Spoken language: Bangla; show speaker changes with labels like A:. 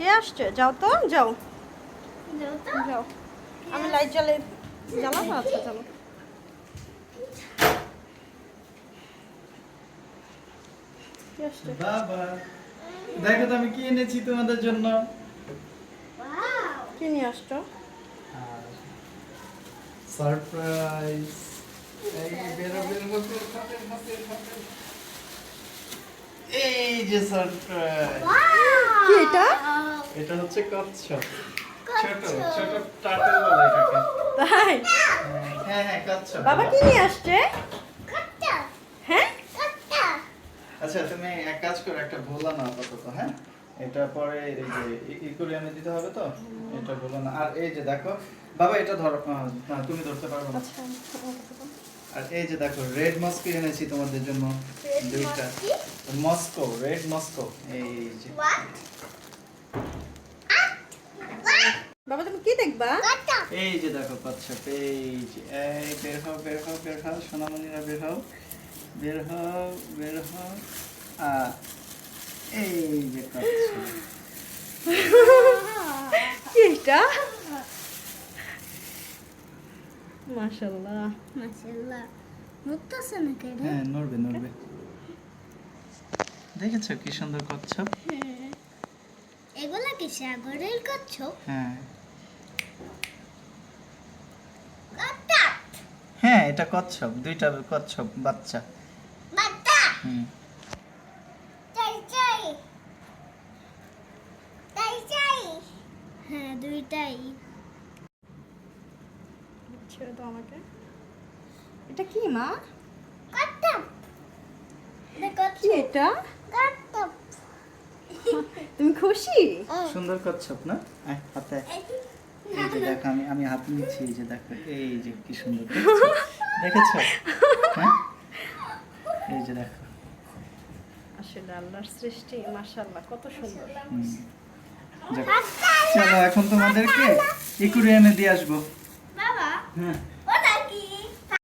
A: কে আসছে? যাও তো, যাও
B: যাও তো।
A: যাও। আমি লাইট জ্বালাবো। আচ্ছা চলো। কে আসছে?
C: বাবা দেখো তো আমি কি এনেছি তোমাদের জন্য।
B: ওয়াও।
A: কি নিয়ে আসছো?
C: সারপ্রাইজ। এই বেরো বেরো বেরো, বেরো, বেরো, বেরো, বেরো। এই যে সারপ্রাইজ।
A: কি এটা?
C: এটা হচ্ছে কচ্ছপ। ছোট ছোট টার্টল বলে এটাকে।
A: তাই?
C: হ্যাঁ হ্যাঁ কচ্ছপ।
A: বাবা কি নিয়ে আসছে?
B: কচ্ছপ।
A: হ্যাঁ?
B: কচ্ছপ।
C: আচ্ছা তুমি এক কাজ করো, একটা ভোলা নাও আপাতত, হ্যাঁ? এটা পরে এই যে ইকুরিয়ামে দিতে হবে তো, এটা ভোলা না। আর এই যে দেখো বাবা, এটা ধরো, তুমি ধরতে পারবে না।
A: আচ্ছা
C: আর এই যে দেখো রেড মস্কো এনেছি তোমাদের জন্য,
B: Red
C: দুইটা। মস্কো, রেড মস্কো, এই যে।
B: What?
A: বাবা তুমি কি দেখবা?
B: কচ্ছপ।
C: এই যে দেখো কচ্ছপ, এই যে, এই বের হও বের হও বের হও, সোনামণিরা বের হও বের হও বের হও। এই যে কচ্ছপ।
A: কি এটা? মাশাআল্লাহ।
B: মাশাআল্লাহ। মুক্তাছে নাকি রে?
C: হ্যাঁ নড়বে নড়বে। দেখেছো কি সুন্দর কচ্ছপ?
B: এগুলা কি সাগরের কচ্ছপ?
C: হ্যাঁ
B: কচ্ছপ।
C: হ্যাঁ এটা কচ্ছপ, দুইটা কচ্ছপ বাচ্চা।
B: বাচ্চা।
C: হুম।
B: চাই চাই। চাই চাই। হ্যাঁ দুইটাই।
A: ছেড়ে দাও আমাকে। এটা কি মা?
B: কচ্ছপ।
A: কি এটা?
B: কচ্ছপ।
A: তুমি খুশি?
C: সুন্দর কচ্ছপ না? হাতে এই যে দেখো, আমি হাতে নিচ্ছি, এই যে দেখো, এই যে কি সুন্দর দেখছো? দেখেছো? হ্যাঁ এই যে দেখো।
A: আসলে আল্লাহর সৃষ্টি মাশাআল্লাহ কত সুন্দর।
C: হুম। যাক, চলো এখন তোমাদেরকে ইকুরিয়ামে দিয়ে আসবো।
B: বাবা
C: হ্যাঁ